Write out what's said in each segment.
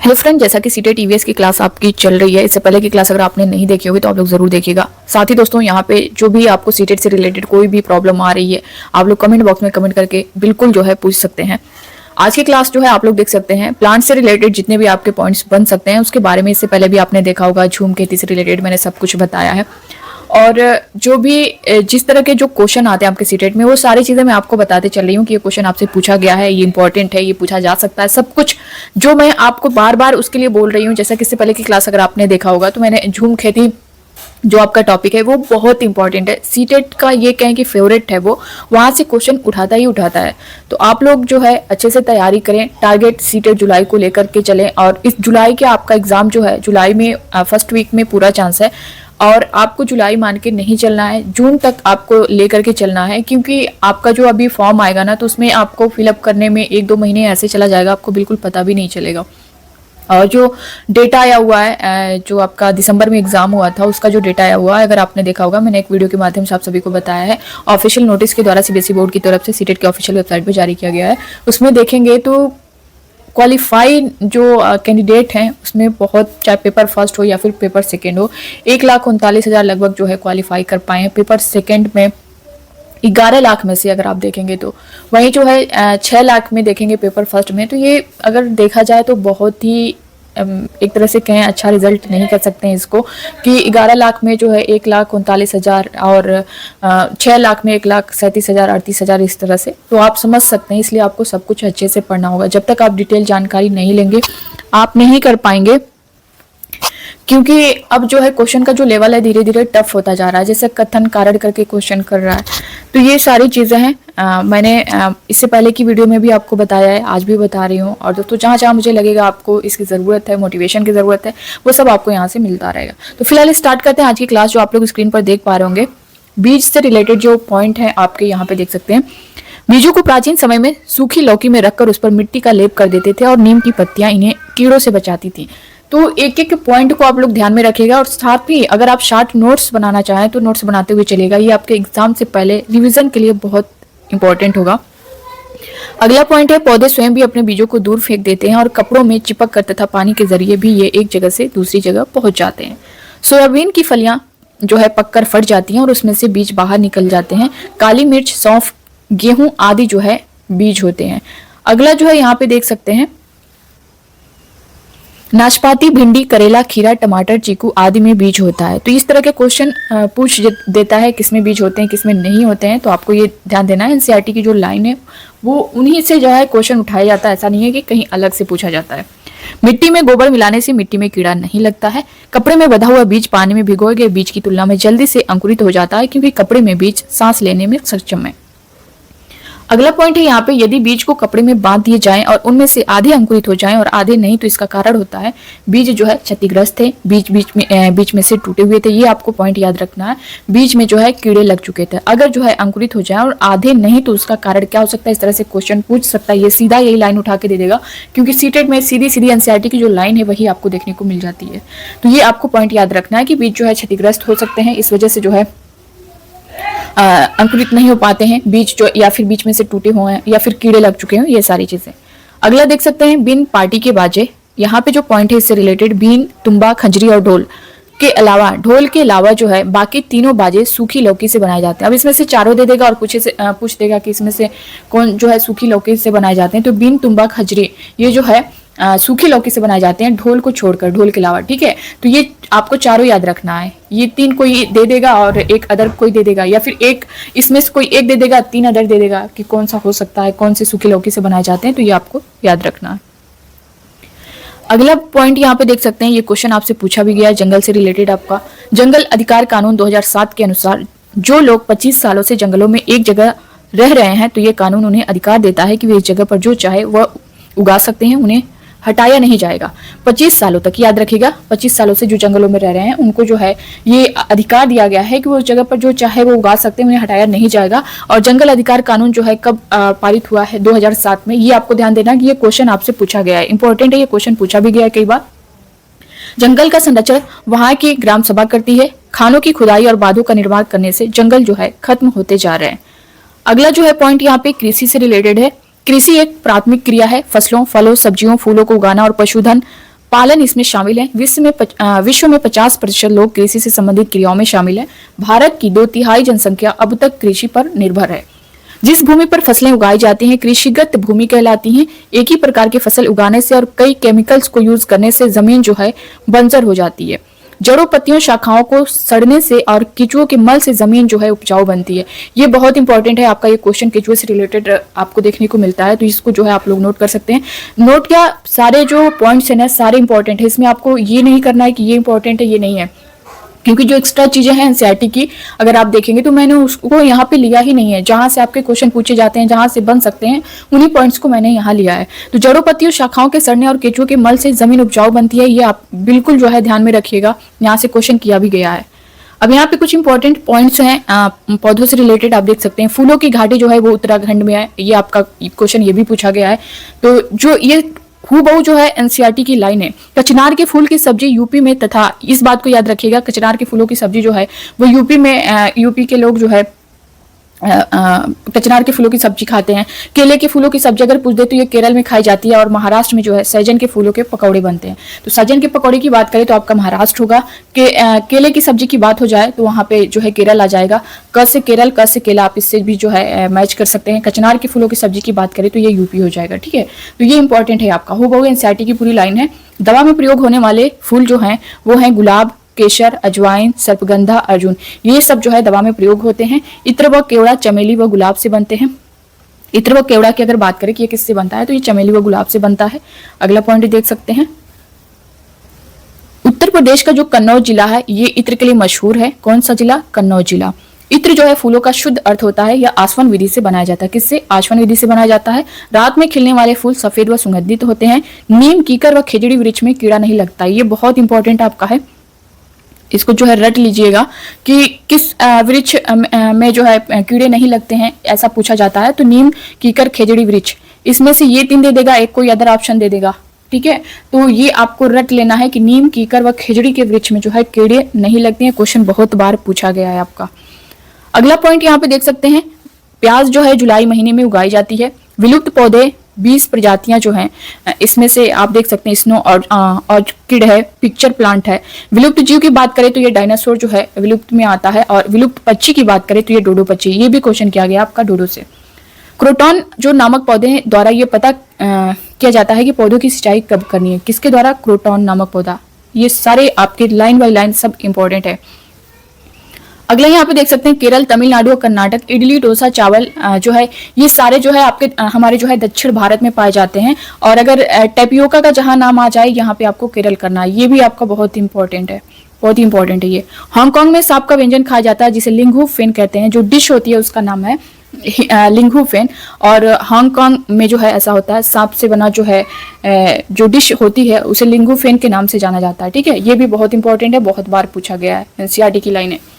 Hello friend, जैसा कि CTET EVS की क्लास आपकी चल रही है, इससे पहले की क्लास अगर आपने नहीं देखी होगी तो आप लोग जरूर देखिएगा। साथ ही दोस्तों, यहाँ पे जो भी आपको सीटेट से रिलेटेड कोई भी प्रॉब्लम आ रही है, आप लोग कमेंट बॉक्स में कमेंट करके बिल्कुल जो है पूछ सकते हैं। आज की क्लास जो है आप लोग देख सकते हैं, प्लांट से रिलेटेड जितने भी आपके पॉइंट्स बन सकते हैं उसके बारे में इससे पहले भी आपने देखा होगा। झूम खेती से रिलेटेड मैंने सब कुछ बताया है, और जो भी जिस तरह के जो क्वेश्चन आते हैं आपके सीटेट में, वो सारी चीज़ें मैं आपको बताते चल रही हूँ कि ये क्वेश्चन आपसे पूछा गया है, ये इंपॉर्टेंट है, ये पूछा जा सकता है, सब कुछ जो मैं आपको बार बार उसके लिए बोल रही हूँ। जैसा कि इससे पहले की क्लास अगर आपने देखा होगा तो मैंने झूम खेती जो आपका टॉपिक है वो बहुत इंपॉर्टेंट है, सीटेट का ये कहें कि फेवरेट है, वो वहाँ से क्वेश्चन उठाता ही उठाता है। तो आप लोग जो है अच्छे से तैयारी करें, टारगेट सीटेट जुलाई को लेकर के चलें। और इस जुलाई के आपका एग्जाम जो है जुलाई में फर्स्ट वीक में पूरा चांस है, और आपको जुलाई मान के नहीं चलना है, जून तक आपको लेकर के चलना है, क्योंकि आपका जो अभी फॉर्म आएगा ना तो उसमें आपको फिलअप करने में 1-2 महीने ऐसे चला जाएगा, आपको बिल्कुल पता भी नहीं चलेगा। और जो डेटा आया हुआ है, जो आपका दिसंबर में एग्जाम हुआ था उसका जो डेटा आया हुआ है, अगर आपने देखा होगा, मैंने एक वीडियो के माध्यम से आप सभी को बताया है, ऑफिशियल नोटिस के द्वारा सीबीएसई बोर्ड की तरफ से सीटेट के ऑफिशियल वेबसाइट पर जारी किया गया है। उसमें देखेंगे तो क्वालिफाई जो कैंडिडेट हैं उसमें बहुत, चाहे पेपर फर्स्ट हो या फिर पेपर सेकेंड हो, 1,39,000 लगभग जो है क्वालिफाई कर पाए हैं। पेपर सेकेंड में 11 लाख में से अगर आप देखेंगे तो, वहीं जो है 6 लाख में देखेंगे पेपर फर्स्ट में। तो ये अगर देखा जाए तो बहुत ही एक तरह से कहें अच्छा रिजल्ट नहीं कर सकते हैं इसको, कि 11 लाख में जो है 1,39,000 और 6 लाख में 1,37,000 38,000 इस तरह से, तो आप समझ सकते हैं। इसलिए आपको सब कुछ अच्छे से पढ़ना होगा। जब तक आप डिटेल जानकारी नहीं लेंगे आप नहीं कर पाएंगे, क्योंकि अब जो है क्वेश्चन का जो लेवल है धीरे धीरे टफ होता जा रहा है, जैसे कथन कारण करके क्वेश्चन कर रहा है। तो ये सारी चीज़ें हैं, मैंने इससे पहले की वीडियो में भी आपको बताया है, आज भी बता रही हूँ। और दोस्तों, जहाँ जहाँ मुझे लगेगा आपको इसकी ज़रूरत है, मोटिवेशन की ज़रूरत है, वो सब आपको यहाँ से मिलता रहेगा। तो फिलहाल स्टार्ट करते हैं आज की क्लास। जो आप लोग स्क्रीन पर देख पा रहे होंगे, बीज से रिलेटेड जो पॉइंट है आपके यहाँ पे देख सकते हैं। बीजों को प्राचीन समय में सूखी लौकी में रखकर उस पर मिट्टी का लेप कर देते थे, और नीम की पत्तियां इन्हें कीड़ों से बचाती थी। तो एक एक पॉइंट को आप लोग ध्यान में रखिएगा, और साथ ही अगर आप शॉर्ट नोट्स बनाना चाहें तो नोट्स बनाते हुए चलेगा। ये आपके एग्जाम से पहले रिवीजन के लिए बहुत इंपॉर्टेंट होगा। अगला पॉइंट है, पौधे स्वयं भी अपने बीजों को दूर फेंक देते हैं, और कपड़ों में चिपक कर तथा पानी के जरिए भी ये एक जगह से दूसरी जगह पहुंच जाते हैं। सोयाबीन की फलियां जो है पककर फट जाती हैं और उसमें से बीज बाहर निकल जाते हैं। काली मिर्च, सौंफ, गेहूं आदि जो है बीज होते हैं। अगला जो है यहाँ पे देख सकते हैं, नाशपाती, भिंडी, करेला, खीरा, टमाटर, चीकू आदि में बीज होता है। तो इस तरह के क्वेश्चन पूछ देता है, किसमें बीज होते हैं, किसमें नहीं होते हैं। तो आपको ये ध्यान देना है, एनसीईआरटी की जो लाइन है वो उन्हीं से जो है क्वेश्चन उठाया जाता है, ऐसा नहीं है कि कहीं अलग से पूछा जाता है। मिट्टी में गोबर मिलाने से मिट्टी में कीड़ा नहीं लगता है। कपड़े में बंधा हुआ बीज पानी में भिगोए गए बीज की तुलना में जल्दी से अंकुरित हो जाता है, क्योंकि कपड़े में बीज सांस लेने में सक्षम है। अगला पॉइंट है यहाँ पे, यदि बीज को कपड़े में बांध दिए जाएं और उनमें से आधे अंकुरित हो जाएं और आधे नहीं, तो इसका कारण होता है बीज जो है क्षतिग्रस्त थे, बीच में से टूटे हुए थे। ये आपको पॉइंट याद रखना है। बीज में जो है कीड़े लग चुके थे। अगर जो है अंकुरित हो जाए और आधे नहीं, तो उसका कारण क्या हो सकता है, इस तरह से क्वेश्चन पूछ सकता है। ये सीधा यही लाइन उठा के दे देगा, क्योंकि सीटेट में सीधी सीधी एनसीईआरटी की जो लाइन है वही आपको देखने को मिल जाती है। तो ये आपको पॉइंट याद रखना है कि बीज जो है क्षतिग्रस्त हो सकते हैं, इस वजह से जो है अंकुरित नहीं हो पाते हैं बीज, जो या फिर बीच में से टूटे हुए हैं या फिर कीड़े लग चुके हैं, ये सारी चीजें। अगला देख सकते हैं, बीन, पार्टी के बाजे। यहाँ पे जो पॉइंट है इससे रिलेटेड, बीन, तुम्बा, खंजरी और ढोल के अलावा, ढोल के अलावा जो है बाकी तीनों बाजे सूखी लौकी से बनाए जाते हैं। अब इसमें से चारों दे देगा और पूछ देगा कि इसमें से कौन जो है सूखी लौकी से बनाए जाते हैं। तो बीन, तुम्बा, खंजरी ये जो है सूखी लौकी से बनाए जाते हैं, ढोल को छोड़कर, ढोल के अलावा। ठीक है, तो ये आपको चारों याद रखना है। ये 3 कोई दे देगा और एक अदर कोई दे देगा, या फिर एक इसमें से कोई एक दे देगा, 3 अदर दे देगा, कि कौन सा हो सकता है, कौन से सूखी लौकी से बनाए जाते हैं। तो ये आपको याद रखना है। अगला पॉइंट यहाँ पे देख सकते हैं, ये क्वेश्चन आपसे पूछा भी गया है, जंगल से रिलेटेड आपका। जंगल अधिकार कानून 2007 के अनुसार जो लोग 25 सालों से जंगलों में एक जगह रह रहे हैं, तो ये कानून उन्हें अधिकार देता है कि वे इस जगह पर जो चाहे वह उगा सकते हैं, उन्हें हटाया नहीं जाएगा 25 सालों तक। याद रखिएगा, 25 सालों से जो जंगलों में रह रहे हैं उनको जो है ये अधिकार दिया गया है कि वो उस जगह पर जो चाहे वो उगा सकते हैं, उन्हें हटाया नहीं जाएगा। और जंगल अधिकार कानून जो है कब पारित हुआ है, 2007 में। ये आपको ध्यान देना कि ये क्वेश्चन आपसे पूछा गया है, इंपॉर्टेंट है, ये क्वेश्चन पूछा भी गया है कई बार। जंगल का संरक्षण वहां की ग्राम सभा करती है। खानों की खुदाई और बांधों का निर्माण करने से जंगल जो है खत्म होते जा रहे हैं। अगला जो है पॉइंट यहाँ पे कृषि से रिलेटेड है। कृषि एक प्राथमिक क्रिया है। फसलों, फलों, सब्जियों, फूलों को उगाना और पशुधन पालन इसमें शामिल है। विश्व में 50% लोग कृषि से संबंधित क्रियाओं में शामिल हैं। भारत की 2/3 जनसंख्या अब तक कृषि पर निर्भर है। जिस भूमि पर फसलें उगाई जाती हैं कृषिगत भूमि कहलाती हैं। एक ही प्रकार की फसल उगाने से और कई केमिकल्स को यूज करने से जमीन जो है बंजर हो जाती है। जड़ों, पत्तियों, शाखाओं को सड़ने से और केंचुओं के मल से जमीन जो है उपजाऊ बनती है। ये बहुत इंपॉर्टेंट है, आपका ये क्वेश्चन केंचुए से रिलेटेड आपको देखने को मिलता है, तो इसको जो है आप लोग नोट कर सकते हैं। नोट क्या, सारे जो पॉइंट्स है ना सारे इंपॉर्टेंट है, इसमें आपको ये नहीं करना है कि ये इंपॉर्टेंट है ये नहीं है, क्योंकि जो एक्स्ट्रा चीजें हैं एनसीईआरटी की अगर आप देखेंगे तो मैंने उसको यहाँ पे लिया ही नहीं है। जहां से आपके क्वेश्चन पूछे जाते हैं, जहां से बन सकते हैं, उन्हीं पॉइंट्स को मैंने यहाँ लिया है। तो जड़ों, पत्तियों, शाखाओं के सड़ने और केंचुओं के मल से जमीन उपजाऊ बनती है, ये आप बिल्कुल जो है ध्यान में रखिएगा, यहाँ से क्वेश्चन किया भी गया है। अब यहाँ पे कुछ इंपॉर्टेंट पॉइंट्स हैं पौधों से रिलेटेड, आप देख सकते हैं। फूलों की घाटी जो है वो उत्तराखंड में है, ये आपका क्वेश्चन ये भी पूछा गया है। तो जो ये हूबहू जो है एनसीईआरटी की लाइन है। कचनार के फूल की सब्जी यूपी में, तथा इस बात को याद रखिएगा कचनार के फूलों की सब्जी जो है वो यूपी में, यूपी के लोग जो है कचनार के फूलों की सब्जी खाते हैं। केले के फूलों की सब्जी अगर पूछ दे तो ये केरल में खाई जाती है, और महाराष्ट्र में जो है सहजन के फूलों के पकौड़े बनते हैं। तो सहजन के पकौड़े की बात करें तो आपका महाराष्ट्र होगा। केले की सब्जी की बात हो जाए तो वहां पे जो है केरल आ जाएगा। क से केरल, क से केला, आप इससे भी जो है मैच कर सकते हैं। कचनार के फूलों की सब्जी की बात करें तो ये यूपी हो जाएगा, ठीक है। तो ये इंपॉर्टेंट है आपका, हूबहू एनसीईआरटी की पूरी लाइन है। दवा में प्रयोग होने वाले फूल जो हैं वो हैं गुलाब, केसर, अजवाइन, सर्पगंधा, अर्जुन, ये सब जो है दवा में प्रयोग होते हैं। इत्र व केवड़ा चमेली व गुलाब से बनते हैं। इत्र व केवड़ा की अगर बात करें कि ये किससे बनता है तो ये चमेली व गुलाब से बनता है। अगला पॉइंट देख सकते हैं, उत्तर प्रदेश का जो कन्नौज जिला है ये इत्र के लिए मशहूर है। कौन सा जिला? कन्नौज जिला। इत्र जो है फूलों का शुद्ध अर्थ होता है, या आसवन विधि से बनाया जाता है। किससे? आसवन विधि से बनाया जाता है। रात में खिलने वाले फूल सफेद व सुगंधित होते हैं। नीम, कीकर व खेजड़ी वृक्ष में कीड़ा नहीं लगता। ये बहुत इंपॉर्टेंट आपका है, इसको जो है रट लीजिएगा कि किस वृक्ष में जो है कीड़े नहीं लगते हैं, ऐसा पूछा जाता है। तो नीम, कीकर, खेजड़ी वृक्ष, इसमें से ये 3 दे देगा, एक कोई अदर ऑप्शन दे देगा, ठीक है। तो ये आपको रट लेना है कि नीम, कीकर व खेजड़ी के वृक्ष में जो है कीड़े नहीं लगते हैं। क्वेश्चन बहुत बार पूछा गया है आपका। अगला पॉइंट यहाँ पे देख सकते हैं, प्याज जो है जुलाई महीने में उगाई जाती है। विलुप्त पौधे 20 प्रजातियां जो हैं, इसमें से आप देख सकते हैं स्नो ऑर्किड है, पिक्चर प्लांट है। विलुप्त जीव की बात करें तो ये डायनासोर जो है विलुप्त में आता है, और विलुप्त पक्षी की बात करें तो ये डोडो पक्षी, ये भी क्वेश्चन किया गया आपका डोडो से। क्रोटॉन जो नामक पौधे हैं द्वारा ये पता किया जाता है कि पौधों की सिंचाई कब करनी है। किसके द्वारा? क्रोटॉन नामक पौधा। ये सारे आपके लाइन बाय लाइन सब इंपॉर्टेंट है। अगला यहाँ पे देख सकते हैं, केरल, तमिलनाडु और कर्नाटक, इडली, डोसा, चावल जो है ये सारे जो है आपके हमारे जो है दक्षिण भारत में पाए जाते हैं। और अगर टेपियोका का जहां नाम आ जाए यहाँ पे आपको केरल करना है, ये भी आपका बहुत इंपॉर्टेंट है, बहुत ही इंपॉर्टेंट है ये। हांगकांग में सांप का व्यंजन खाया जाता है जिसे लिंगहू फेन कहते हैं। जो डिश होती है उसका नाम है लिंगहू फेन, और हांगकांग में जो है ऐसा होता है, सांप से बना जो है जो डिश होती है उसे लिंगहू फेन के नाम से जाना जाता है, ठीक है। ये भी बहुत इंपॉर्टेंट है, बहुत बार पूछा गया है, एनसीईआरटी की लाइन है।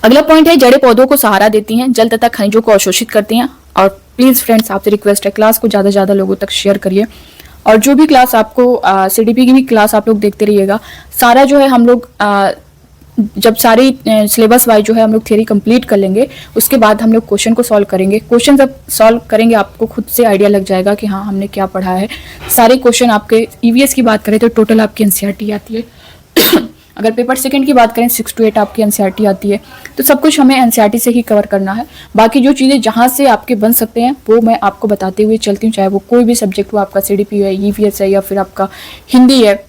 अगला पॉइंट है, जड़ें पौधों को सहारा देती हैं, जल तथा खनिजों को अवशोषित करती हैं। और प्लीज फ्रेंड्स आपसे रिक्वेस्ट है, क्लास को ज्यादा से ज्यादा लोगों तक शेयर करिए। और जो भी क्लास आपको सीडीपी की भी क्लास आप लोग देखते रहिएगा। सारा जो है हम लोग जब सारी सिलेबस वाइज जो है हम लोग थ्योरी कंप्लीट कर लेंगे, उसके बाद हम लोग क्वेश्चन को सॉल्व करेंगे। क्वेश्चन जब सॉल्व करेंगे आपको खुद से आइडिया लग जाएगा कि हाँ हमने क्या पढ़ा है। सारे क्वेश्चन आपके ईवीएस की बात करें तो टोटल आपकी एनसीईआरटी आती है। अगर पेपर सेकंड की बात करें 6 to 8 आपकी एनसीईआरटी आती है। तो सब कुछ हमें एनसीईआरटी से ही कवर करना है। बाकी जो चीज़ें जहाँ से आपके बन सकते हैं वो मैं आपको बताते हुए चलती हूँ, चाहे वो कोई भी सब्जेक्ट हो, आपका सीडीपी है, ईवीएस है, या फिर आपका हिंदी है,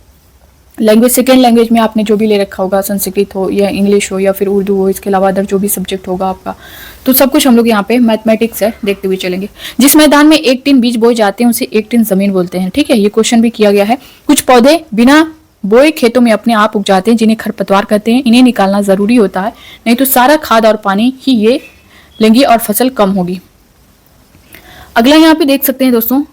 लैंग्वेज सेकेंड लैंग्वेज में आपने जो भी ले रखा होगा, संस्कृत हो या इंग्लिश हो या फिर उर्दू हो, इसके अलावा अदर जो भी सब्जेक्ट होगा आपका, तो सब कुछ हम लोग यहाँ पे मैथमेटिक्स है देखते हुए चलेंगे। जिस मैदान में 1 टिन बीज बोए जाते हैं उसे 1 टिन जमीन बोलते हैं, ठीक है। ये क्वेश्चन भी किया गया है। कुछ पौधे बिना बोए खेतों में अपने आप उग जाते हैं जिन्हें खरपतवार कहते हैं। इन्हें निकालना जरूरी होता है, नहीं तो सारा खाद और पानी ही ये लेंगी और फसल कम होगी। अगला यहाँ पे देख सकते हैं दोस्तों,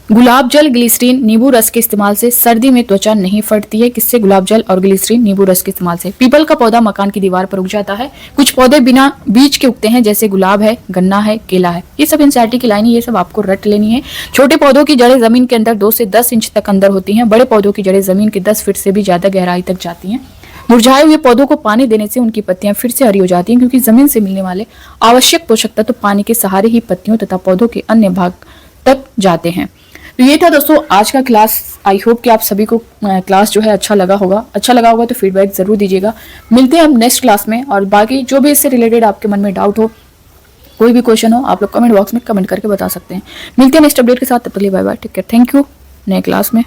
गुलाब जल, ग्लिसरीन, नींबू रस के इस्तेमाल से सर्दी में त्वचा नहीं फटती है। किससे? गुलाब जल और ग्लिसरीन, नींबू रस के इस्तेमाल से। पीपल का पौधा मकान की दीवार पर उग जाता है। कुछ पौधे बिना बीज के उगते हैं जैसे गुलाब है, गन्ना है, केला है। ये सब एनसीईआरटी की लाइन है, ये सब आपको रट लेनी है। छोटे पौधों की जड़ें जमीन के अंदर 2 से 10 इंच तक अंदर होती हैं। बड़े पौधों की जड़ें जमीन के 10 फीट से भी ज्यादा गहराई तक जाती हैं। मुरझाए हुए पौधों को पानी देने से उनकी पत्तियां फिर से हरी हो जाती हैं, क्योंकि जमीन से मिलने वाले आवश्यक पोषक तत्व पानी के सहारे ही पत्तियों तथा पौधों के अन्य भाग तक जाते हैं। तो ये था दोस्तों आज का क्लास। आई होप कि आप सभी को क्लास जो है अच्छा लगा होगा। अच्छा लगा होगा तो फीडबैक जरूर दीजिएगा। मिलते हैं हम नेक्स्ट क्लास में, और बाकी जो भी इससे रिलेटेड आपके मन में डाउट हो, कोई भी क्वेश्चन हो, आप लोग कमेंट बॉक्स में कमेंट करके बता सकते हैं। मिलते हैं नेक्स्ट अपडेट के साथ। तब तक के लिए bye bye, take care, thank you. नए क्लास में